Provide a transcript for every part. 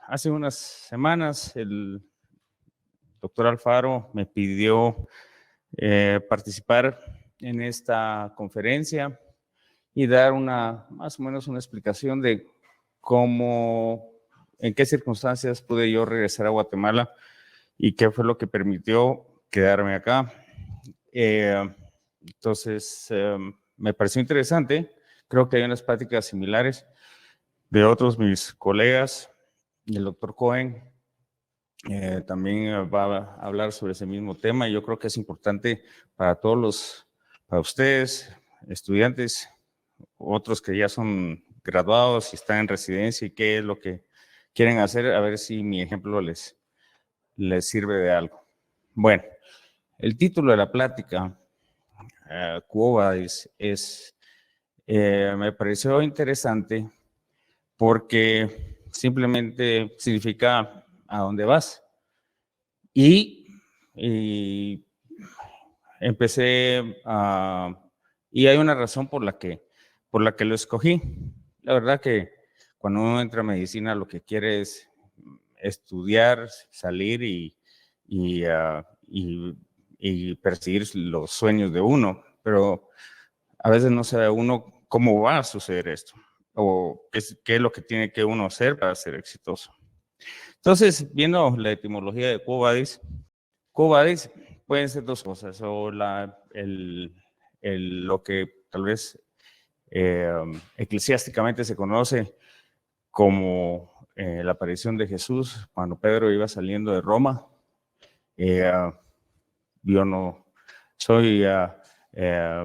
hace unas semanas el doctor Alfaro me pidió participar en esta conferencia y dar más o menos una explicación de cómo, en qué circunstancias pude yo regresar a Guatemala y qué fue lo que permitió quedarme acá. Entonces, me pareció interesante. Creo que hay unas prácticas similares de otros mis colegas. El doctor Cohen también va a hablar sobre ese mismo tema. Yo creo que es importante para para ustedes, estudiantes, otros que ya son graduados y están en residencia y qué es lo que quieren hacer, a ver si mi ejemplo les sirve de algo. Bueno, el título de la plática, Quo Vadis, me pareció interesante porque simplemente significa a dónde vas. Y empecé y hay una razón por la que lo escogí. La verdad que cuando uno entra a medicina lo que quiere es estudiar, salir y perseguir los sueños de uno, pero a veces no sabe uno cómo va a suceder esto o qué es lo que tiene que uno hacer para ser exitoso. Entonces, viendo la etimología de Quo Vadis pueden ser dos cosas, o lo que tal vez eclesiásticamente se conoce como la aparición de Jesús cuando Pedro iba saliendo de Roma. Yo no soy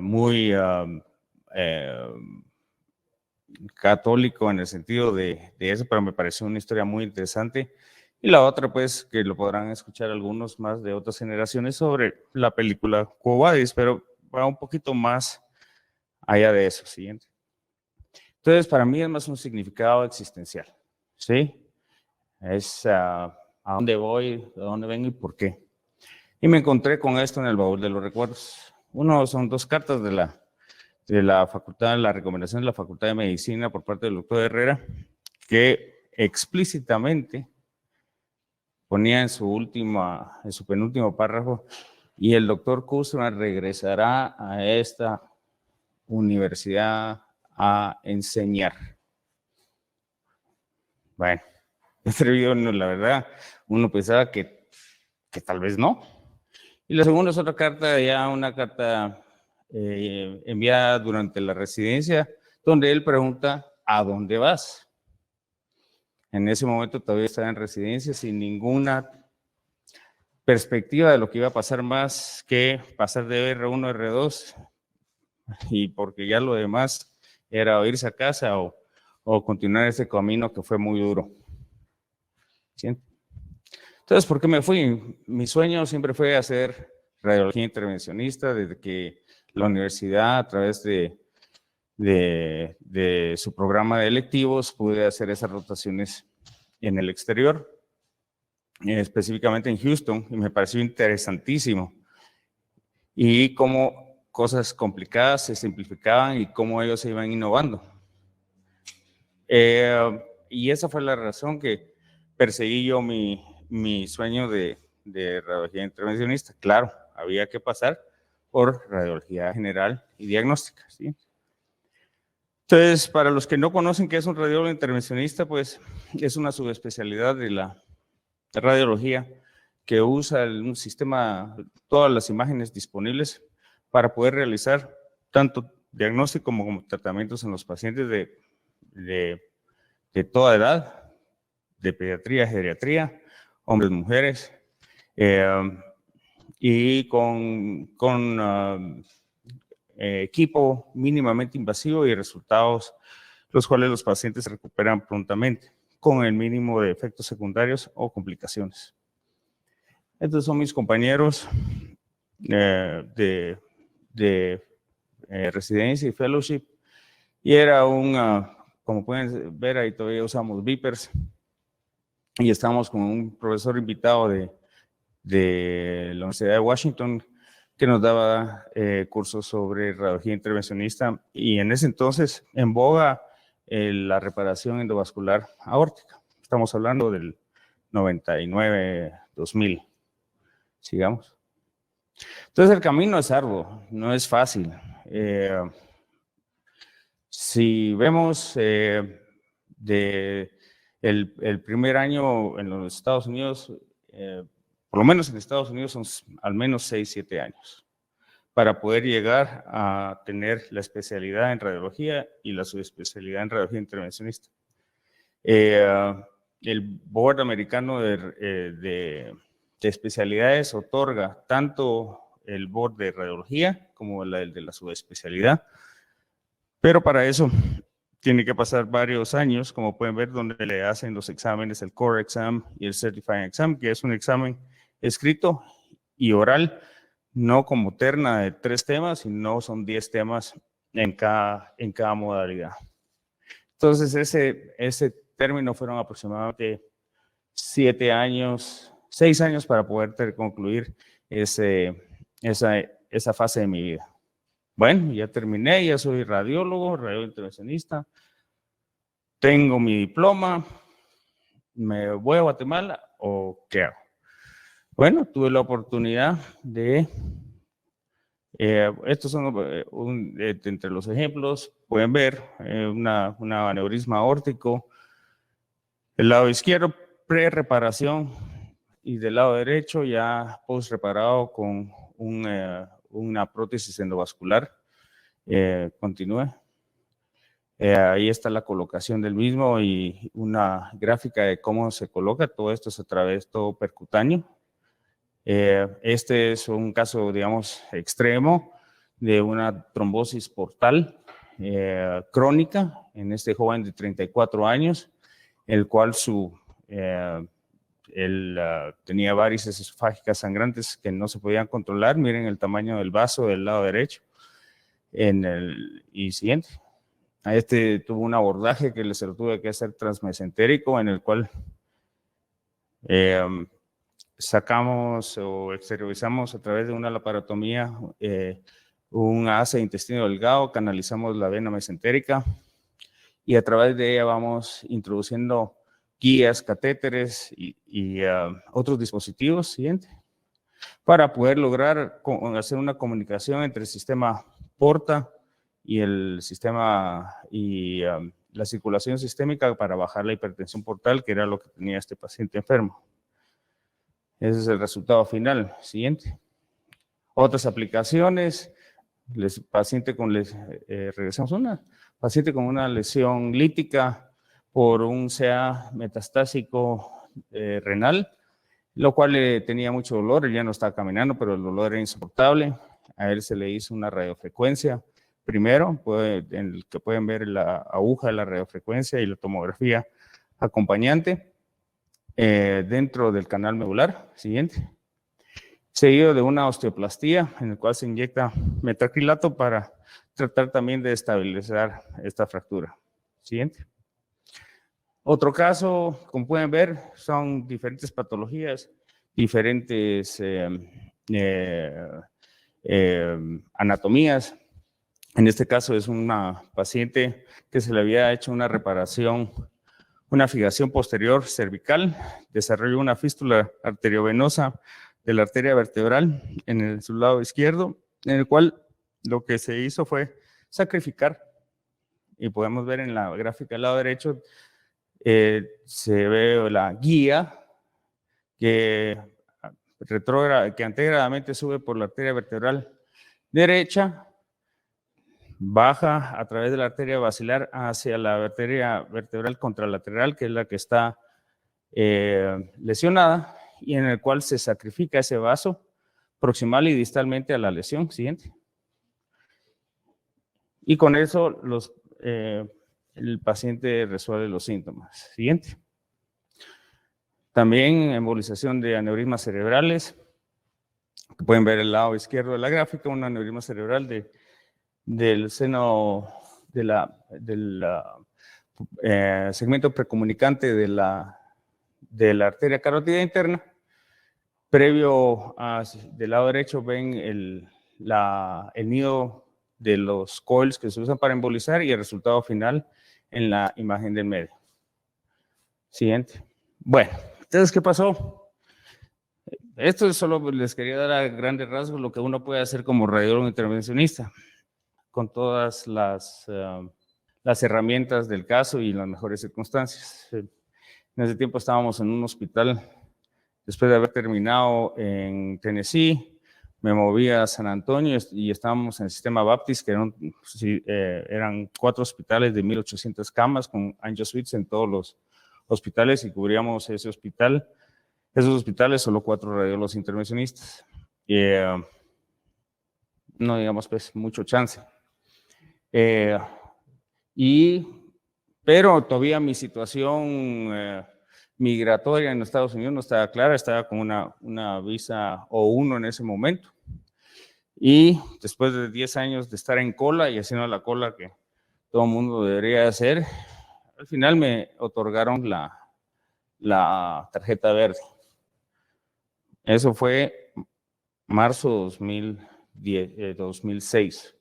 muy católico en el sentido de eso, pero me pareció una historia muy interesante. Y la otra, pues, que lo podrán escuchar algunos más de otras generaciones sobre la película Quo Vadis, pero va un poquito más allá de eso. Siguiente. Entonces, para mí es más un significado existencial, ¿sí? Es a dónde voy, a dónde vengo y por qué. Y me encontré con esto en el baúl de los recuerdos. Uno son dos cartas de la facultad, la recomendación de la Facultad de Medicina por parte del doctor Herrera, que explícitamente ponía en su penúltimo párrafo, y el doctor Kusma regresará a esta universidad a enseñar. Bueno, atrevido, la verdad, uno pensaba que tal vez no. Y la segunda es otra carta, ya una carta enviada durante la residencia, donde él pregunta, ¿a dónde vas? En ese momento todavía estaba en residencia sin ninguna perspectiva de lo que iba a pasar más que pasar de R1 a R2, y porque ya lo demás era o irse a casa o continuar ese camino que fue muy duro. ¿Sí? Entonces, ¿por qué me fui? Mi sueño siempre fue hacer radiología intervencionista desde que la universidad, a través de su programa de electivos, pude hacer esas rotaciones en el exterior, específicamente en Houston, y me pareció interesantísimo. Y cómo cosas complicadas se simplificaban y cómo ellos se iban innovando. Y esa fue la razón que perseguí yo mi sueño de radiología intervencionista. Claro, había que pasar por radiología general y diagnóstica, ¿sí? Entonces, para los que no conocen qué es un radiólogo intervencionista, pues es una subespecialidad de la radiología que usa un sistema, todas las imágenes disponibles para poder realizar tanto diagnóstico como tratamientos en los pacientes de toda edad, de pediatría, geriatría, hombres, mujeres, y con equipo mínimamente invasivo y resultados los cuales los pacientes se recuperan prontamente con el mínimo de efectos secundarios o complicaciones. Estos son mis compañeros de residencia y fellowship, y era como pueden ver, ahí todavía usamos beepers, y estamos con un profesor invitado de la Universidad de Washington que nos daba cursos sobre radiología intervencionista, y en ese entonces en boga la reparación endovascular aórtica. estamos hablando del 99, 2000. Sigamos. Entonces el camino es arduo, no es fácil. Si vemos el primer año en los Estados Unidos, por lo menos en Estados Unidos son al menos 6, 7 años para poder llegar a tener la especialidad en radiología y la subespecialidad en radiología intervencionista. El Board americano de especialidades otorga tanto el Board de radiología como el de la subespecialidad, pero para eso tiene que pasar varios años, como pueden ver, donde le hacen los exámenes, el Core Exam y el Certifying Exam, que es un examen escrito y oral, no como terna de 3 temas, sino son 10 temas en cada modalidad. Entonces, ese término fueron aproximadamente 7 años, 6 años para poder concluir esa fase de mi vida. Bueno, ya terminé, ya soy radiólogo, radiointervencionista, tengo mi diploma, ¿me voy a Guatemala o qué hago? Bueno, tuve la oportunidad de, estos son entre los ejemplos, pueden ver un aneurisma aórtico, el lado izquierdo pre-reparación y del lado derecho ya post-reparado con una prótesis endovascular. Continúe. Ahí está la colocación del mismo y una gráfica de cómo se coloca. Todo esto es a través todo percutáneo. Este es un caso, digamos, extremo de una trombosis portal crónica en este joven de 34 años, el cual él tenía varices esofágicas sangrantes que no se podían controlar. Miren el tamaño del vaso del lado derecho. Y siguiente. A este tuvo un abordaje que se lo tuve que hacer transmesentérico, en el cual sacamos o exteriorizamos a través de una laparotomía un asa de intestino delgado, canalizamos la vena mesentérica y a través de ella vamos introduciendo guías, catéteres y otros dispositivos, siguiente, para poder lograr hacer una comunicación entre el sistema porta y el sistema y la circulación sistémica para bajar la hipertensión portal, que era lo que tenía este paciente enfermo. Ese es el resultado final. Siguiente. Otras aplicaciones. Regresamos paciente con una lesión lítica por un CA metastásico renal, lo cual tenía mucho dolor. Él ya no estaba caminando, pero el dolor era insoportable. A él se le hizo una radiofrecuencia primero, en el que pueden ver la aguja de la radiofrecuencia y la tomografía acompañante dentro del canal medular. Siguiente. Seguido de una osteoplastía en el cual se inyecta metacrilato para tratar también de estabilizar esta fractura. Siguiente. Otro caso, como pueden ver, son diferentes patologías, diferentes anatomías. En este caso es una paciente que se le había hecho una reparación, una fijación posterior cervical, desarrolló una fístula arteriovenosa de la arteria vertebral en su lado izquierdo, en el cual lo que se hizo fue sacrificar, y podemos ver en la gráfica del lado derecho, se ve la guía que antegrádamente sube por la arteria vertebral derecha, baja a través de la arteria basilar hacia la arteria vertebral contralateral, que es la que está lesionada, y en el cual se sacrifica ese vaso proximal y distalmente a la lesión. Siguiente. Y con eso el paciente resuelve los síntomas. Siguiente. También embolización de aneurismas cerebrales. Pueden ver el lado izquierdo de la gráfica, un aneurisma cerebral del seno del segmento precomunicante de la arteria carótida interna. Previo del lado derecho ven el nido de los coils que se usan para embolizar y el resultado final en la imagen del medio. Siguiente. Bueno, entonces, ¿qué pasó? Esto solo les quería dar a grandes rasgos lo que uno puede hacer como radiólogo intervencionista, con todas las herramientas del caso y las mejores circunstancias. En ese tiempo estábamos en un hospital, después de haber terminado en Tennessee, me moví a San Antonio y estábamos en el sistema Baptist, que eran 4 hospitales de 1,800 camas con angio suites en todos los hospitales, y cubríamos ese hospital. Esos hospitales, solo 4 radiólogos intervencionistas. No digamos, pues, mucho chance. Pero todavía mi situación migratoria en los Estados Unidos no estaba clara, estaba con una visa O1 en ese momento. Y después de 10 años de estar en cola y haciendo la cola que todo el mundo debería hacer, al final me otorgaron la tarjeta verde. Eso fue marzo 2006.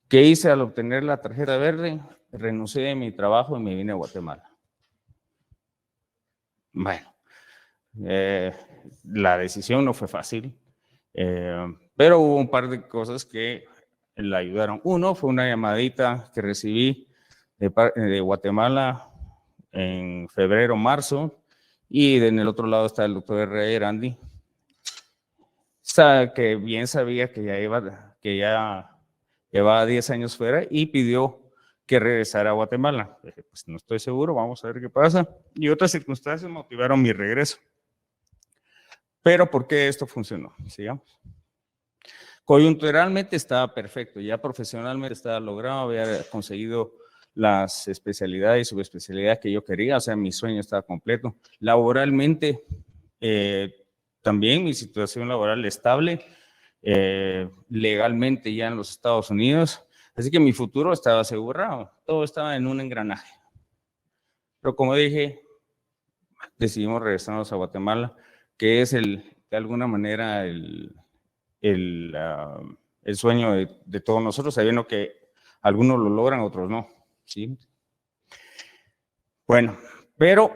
¿Qué hice al obtener la tarjeta verde? Renuncié de mi trabajo y me vine a Guatemala. Bueno, la decisión no fue fácil, pero hubo un par de cosas que la ayudaron. Uno fue una llamadita que recibí de Guatemala en febrero, marzo, y en el otro lado está el doctor R. Erandi, que bien sabía que ya llevaba 10 años fuera y pidió que regresara a Guatemala. Dije, pues no estoy seguro, vamos a ver qué pasa. Y otras circunstancias motivaron mi regreso. Pero ¿por qué esto funcionó? Sigamos. Coyunturalmente estaba perfecto, ya profesionalmente estaba logrado, había conseguido las especialidades y subespecialidades que yo quería, o sea, mi sueño estaba completo. Laboralmente, también mi situación laboral estable, legalmente ya en los Estados Unidos, así que mi futuro estaba asegurado, todo estaba en un engranaje. Pero como dije, decidimos regresarnos a Guatemala, que es de alguna manera el sueño de todos nosotros, sabiendo que algunos lo logran, otros no. ¿Sí? Bueno, pero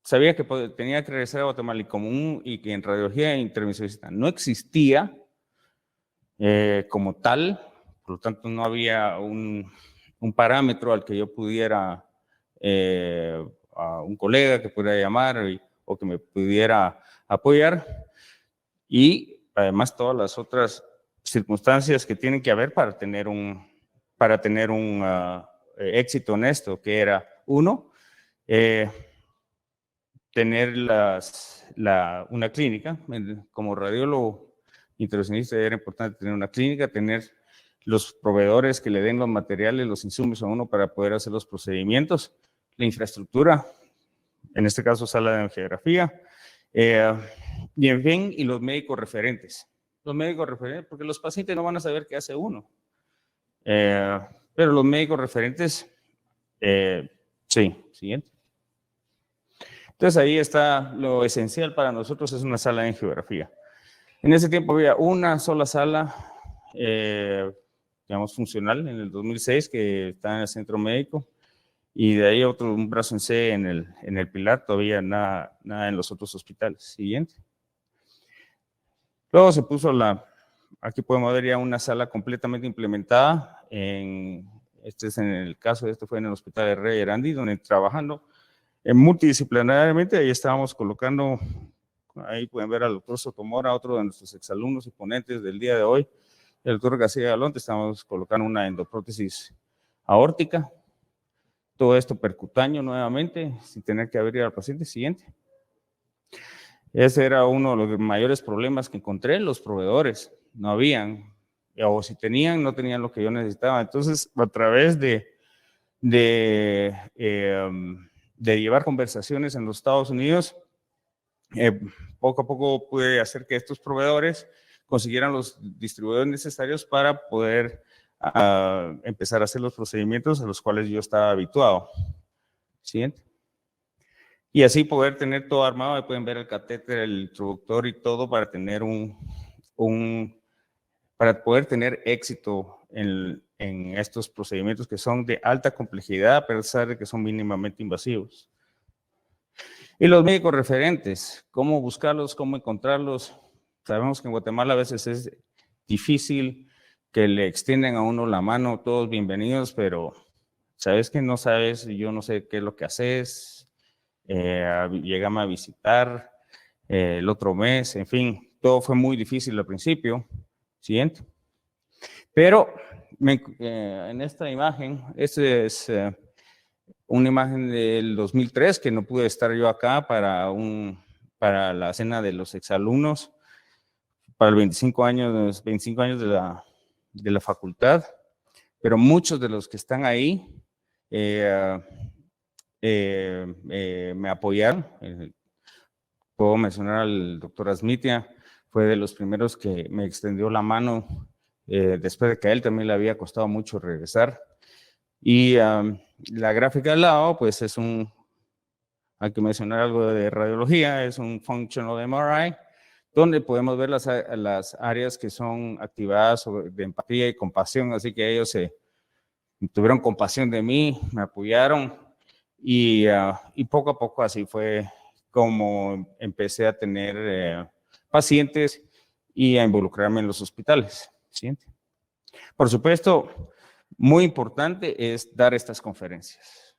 sabía que tenía que regresar a Guatemala y que en radiología intervencionista no existía como tal, por lo tanto no había un parámetro al que yo pudiera, a un colega que pudiera llamar o que me pudiera apoyar, y además todas las otras circunstancias que tienen que haber para tener un éxito en esto, que era, uno, tener una clínica. Como radiólogo intervencionista era importante tener una clínica, tener los proveedores que le den los materiales, los insumos a uno para poder hacer los procedimientos, la infraestructura, en este caso sala de angiografía, y en fin, y los médicos referentes. Los médicos referentes, porque los pacientes no van a saber qué hace uno. Pero los médicos referentes, sí, siguiente. Entonces ahí está lo esencial para nosotros, es una sala de angiografía. En ese tiempo había una sola sala, digamos, funcional en el 2006, que está en el centro médico, y de ahí un brazo en C en el Pilar, todavía nada en los otros hospitales. Siguiente. Luego se puso aquí podemos ver ya una sala completamente implementada, este es en el caso, este fue en el hospital de R. Erandi, donde trabajando multidisciplinariamente, ahí estábamos colocando, ahí pueden ver al doctor Sotomora, otro de nuestros exalumnos y ponentes del día de hoy, el doctor García Galonte, estamos colocando una endoprótesis aórtica, todo esto percutáneo nuevamente, sin tener que abrir al paciente. Siguiente. Ese era uno de los mayores problemas que encontré, los proveedores, no habían, o si tenían, no tenían lo que yo necesitaba. Entonces, a través de llevar conversaciones en los Estados Unidos, poco a poco pude hacer que estos proveedores consiguieran los distribuidores necesarios para poder empezar a hacer los procedimientos a los cuales yo estaba habituado. Siguiente. Y así poder tener todo armado, ahí pueden ver el catéter, el introductor y todo para tener para poder tener éxito en en estos procedimientos que son de alta complejidad, a pesar de que son mínimamente invasivos. Y los médicos referentes, ¿cómo buscarlos, cómo encontrarlos? Sabemos que en Guatemala a veces es difícil que le extienden a uno la mano, todos bienvenidos, pero sabes que no sabes, yo no sé qué es lo que haces, llegame a visitar el otro mes, en fin, todo fue muy difícil al principio. Siguiente. Pero en esta imagen, esta es una imagen del 2003 que no pude estar yo acá para la cena de los exalumnos, para el 25 años de la facultad, pero muchos de los que están ahí me apoyaron. Puedo mencionar al doctor Asmitia, fue de los primeros que me extendió la mano después de que a él también le había costado mucho regresar. Y la gráfica al lado, pues hay que mencionar algo de radiología, es un functional MRI, donde podemos ver las áreas que son activadas de empatía y compasión, así que ellos tuvieron compasión de mí, me apoyaron y poco a poco así fue como empecé a tener pacientes y a involucrarme en los hospitales. Siguiente. Por supuesto, muy importante es dar estas conferencias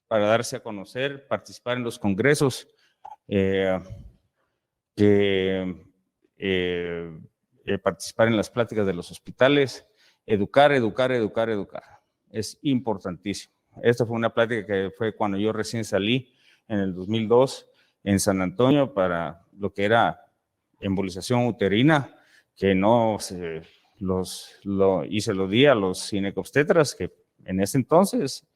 para darse a conocer, participar en los congresos, participar en las pláticas de los hospitales, educar. Es importantísimo. Esta fue una plática que fue cuando yo recién salí en el 2002 en San Antonio para lo que era embolización uterina, que y se lo di a los ginecobstetras que en ese entonces,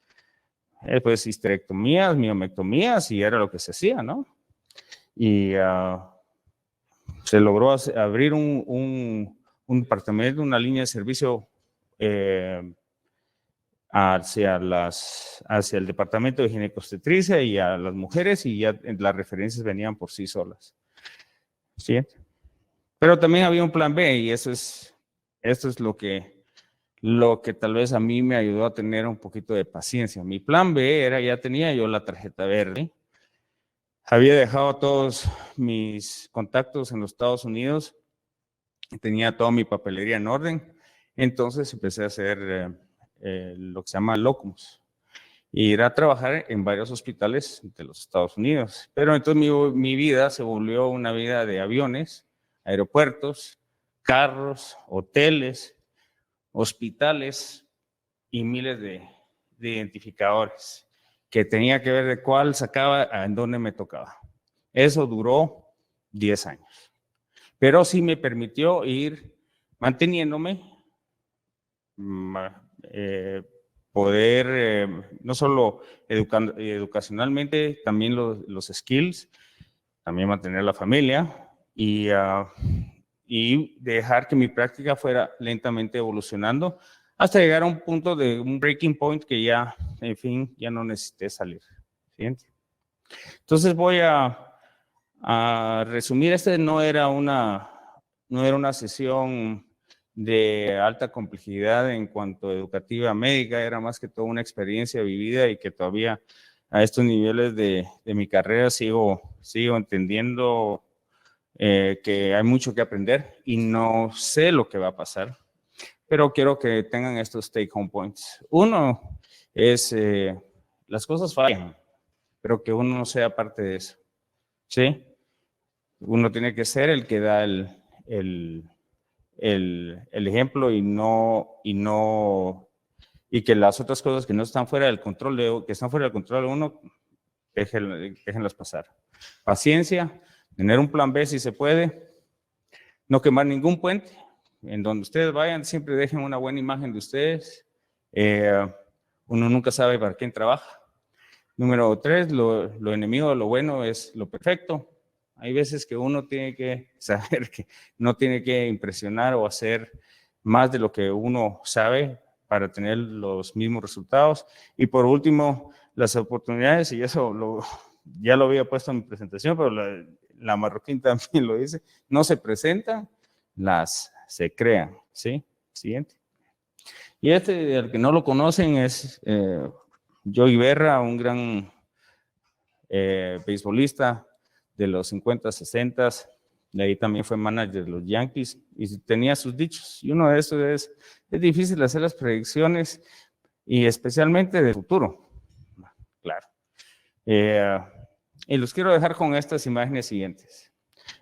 pues histerectomías, miomectomías y era lo que se hacía, ¿no? Y se logró abrir un departamento, una línea de servicio hacia el departamento de ginecobstetricia y a las mujeres y ya las referencias venían por sí solas. ¿Sí? Pero también había un plan B y esto es lo que tal vez a mí me ayudó a tener un poquito de paciencia. Mi plan B era, ya tenía yo la tarjeta verde, había dejado todos mis contactos en los Estados Unidos, tenía toda mi papelería en orden, entonces empecé a hacer lo que se llama locums, y ir a trabajar en varios hospitales de los Estados Unidos. Pero entonces mi vida se volvió una vida de aviones, aeropuertos, carros, hoteles, hospitales y miles de identificadores que tenía que ver de cuál sacaba en dónde me tocaba. Eso duró 10 años. Pero sí me permitió ir manteniéndome, poder no solo educacionalmente, también los skills, también mantener la familia y dejar que mi práctica fuera lentamente evolucionando hasta llegar a un punto de un breaking point que ya, en fin, ya no necesité salir. ¿Siguiente? Entonces voy a resumir, no era una sesión de alta complejidad en cuanto a educativa médica, era más que todo una experiencia vivida y que todavía a estos niveles de mi carrera sigo entendiendo que hay mucho que aprender y no sé lo que va a pasar, pero quiero que tengan estos take home points. Uno es, las cosas fallan, pero que uno no sea parte de eso, ¿sí? Uno tiene que ser el que da el ejemplo y que las otras cosas que no están fuera del control que están fuera del control de uno, déjenlas pasar. Paciencia, tener un plan B si se puede, no quemar ningún puente. En donde ustedes vayan, siempre dejen una buena imagen de ustedes. Uno nunca sabe para quién trabaja. Número 3, lo enemigo de lo bueno es lo perfecto. Hay veces que uno tiene que saber que no tiene que impresionar o hacer más de lo que uno sabe para tener los mismos resultados. Y por último, las oportunidades, y eso ya lo había puesto en mi presentación, pero la Marroquín también lo dice, no se presentan, se crean. ¿Sí? Siguiente. Y el que no lo conocen, es Joey Berra, un gran beisbolista de los 50, 60. De ahí también fue manager de los Yankees y tenía sus dichos. Y uno de esos es difícil hacer las predicciones y especialmente del futuro. Claro. Y los quiero dejar con estas imágenes siguientes.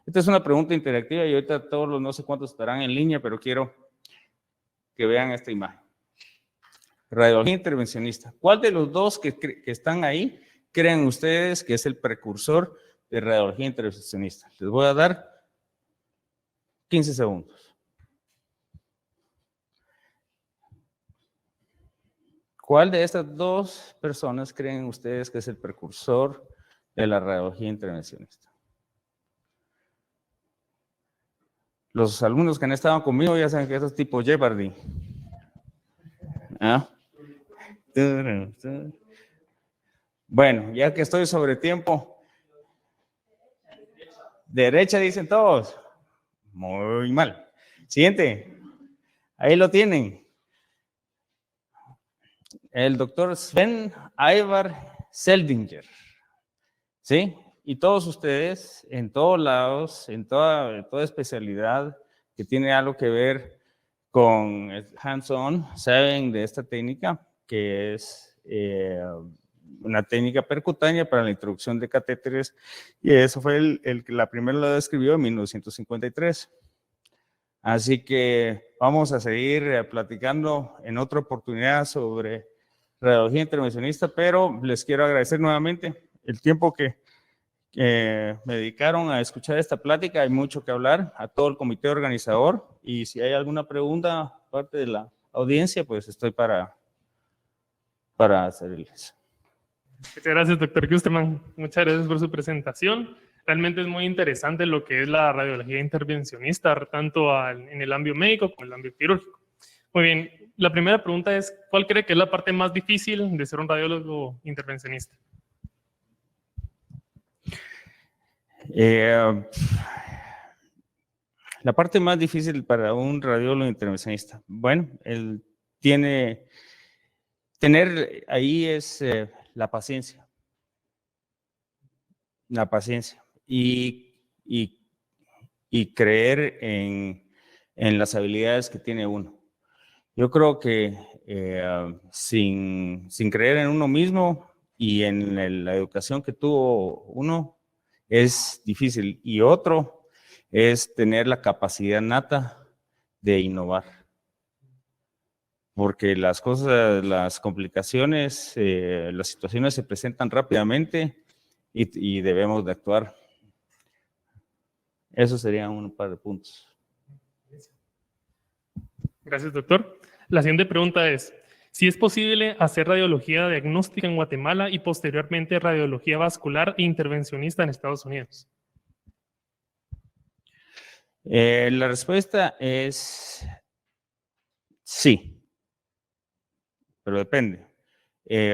Esta es una pregunta interactiva y ahorita todos los no sé cuántos estarán en línea, pero quiero que vean esta imagen. Radiología intervencionista. ¿Cuál de los dos que están ahí creen ustedes que es el precursor de radiología intervencionista? Les voy a dar 15 segundos. ¿Cuál de estas dos personas creen ustedes que es el precursor de la radiología intervencionista? Los alumnos que han estado conmigo ya saben que eso es tipo Jeopardy. ¿Ah? Bueno, ya que estoy sobre tiempo. Derecha dicen todos. Muy mal. Siguiente. Ahí lo tienen. El doctor Sven Ivar Seldinger. ¿Sí? Y todos ustedes, en todos lados, en toda especialidad que tiene algo que ver con hands-on, saben de esta técnica, que es una técnica percutánea para la introducción de catéteres, y eso fue el que la primera lo describió en 1953. Así que vamos a seguir platicando en otra oportunidad sobre radiología intervencionista, pero les quiero agradecer nuevamente el tiempo que me dedicaron a escuchar esta plática. Hay mucho que hablar, a todo el comité organizador, y si hay alguna pregunta parte de la audiencia, pues estoy para servirles. Muchas gracias, doctor Kusterman. Muchas gracias por su presentación. Realmente es muy interesante lo que es la radiología intervencionista, tanto en el ámbito médico como en el ámbito quirúrgico. Muy bien, la primera pregunta es, ¿cuál cree que es la parte más difícil de ser un radiólogo intervencionista? La parte más difícil para un radiólogo intervencionista, bueno, él tener ahí es la paciencia. La paciencia y creer en las habilidades que tiene uno. Yo creo que sin creer en uno mismo y en la educación que tuvo uno, es difícil. Y otro es tener la capacidad nata de innovar. Porque las cosas, las complicaciones, las situaciones se presentan rápidamente y debemos de actuar. Eso serían un par de puntos. Gracias, doctor. La siguiente pregunta es, si es posible hacer radiología diagnóstica en Guatemala y posteriormente radiología vascular e intervencionista en Estados Unidos. La respuesta es sí, pero depende.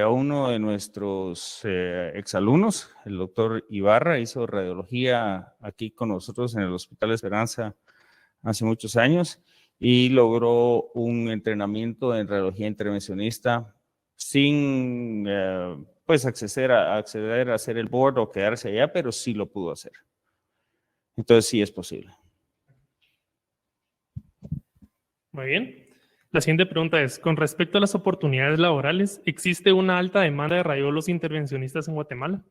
Uno de nuestros exalumnos, el doctor Ibarra, hizo radiología aquí con nosotros en el Hospital Esperanza hace muchos años y logró un entrenamiento en radiología intervencionista sin pues acceder a hacer el board o quedarse allá, pero sí lo pudo hacer. Entonces sí es posible. Muy bien. La siguiente pregunta es, con respecto a las oportunidades laborales, ¿existe una alta demanda de radiólogos intervencionistas en Guatemala?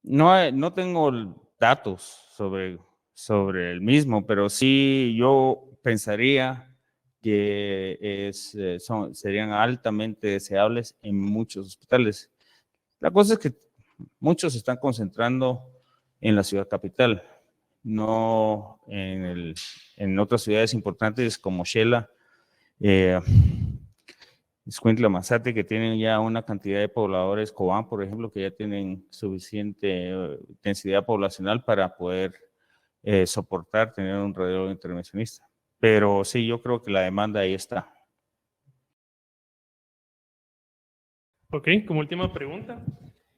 No tengo datos sobre el mismo, pero sí yo pensaría que serían altamente deseables en muchos hospitales. La cosa es que muchos se están concentrando en la ciudad capital, no en otras ciudades importantes como Xela, Escuintla, Mazate, que tienen ya una cantidad de pobladores, Cobán, por ejemplo, que ya tienen suficiente densidad poblacional para poder soportar tener un radiólogo intervencionista. Pero sí, yo creo que la demanda ahí está. Ok, como última pregunta,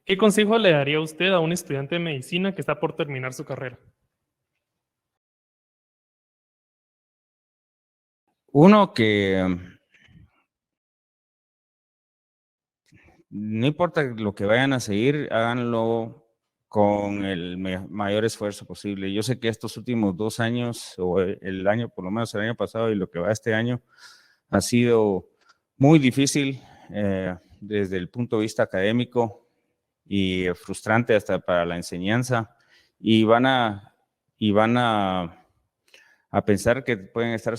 ¿qué consejo le daría usted a un estudiante de medicina que está por terminar su carrera? Uno que no importa lo que vayan a seguir, háganlo con el mayor esfuerzo posible. Yo sé que estos últimos 2 años, o el año, por lo menos el año pasado y lo que va este año, ha sido muy difícil desde el punto de vista académico y frustrante hasta para la enseñanza. Y van a pensar que pueden estar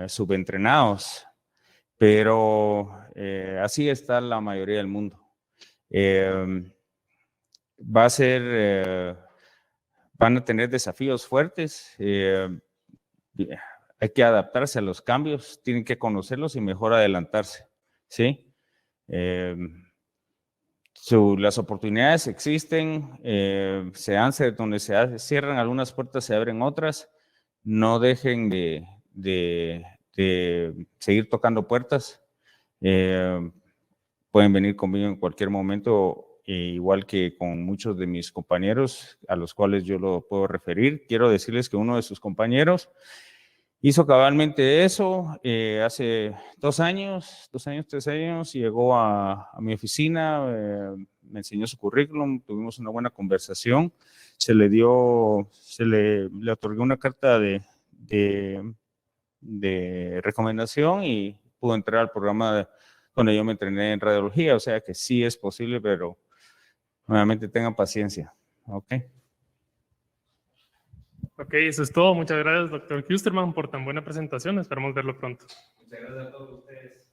subentrenados, pero así está la mayoría del mundo. Va a ser, van a tener desafíos fuertes, hay que adaptarse a los cambios, tienen que conocerlos y mejor adelantarse, ¿sí? Las oportunidades existen, donde se cierran algunas puertas, se abren otras. No dejen de seguir tocando puertas. Pueden venir conmigo en cualquier momento, igual que con muchos de mis compañeros a los cuales yo lo puedo referir. Quiero decirles que uno de sus compañeros hizo cabalmente eso hace 2 años, 3 años, llegó a mi oficina, me enseñó su currículum, tuvimos una buena conversación, le otorgué una carta de recomendación y pudo entrar al programa donde yo me entrené en radiología, o sea que sí es posible, pero nuevamente tengan paciencia, ¿ok? Ok, eso es todo. Muchas gracias, doctor Kusterman, por tan buena presentación. Esperamos verlo pronto. Muchas gracias a todos ustedes.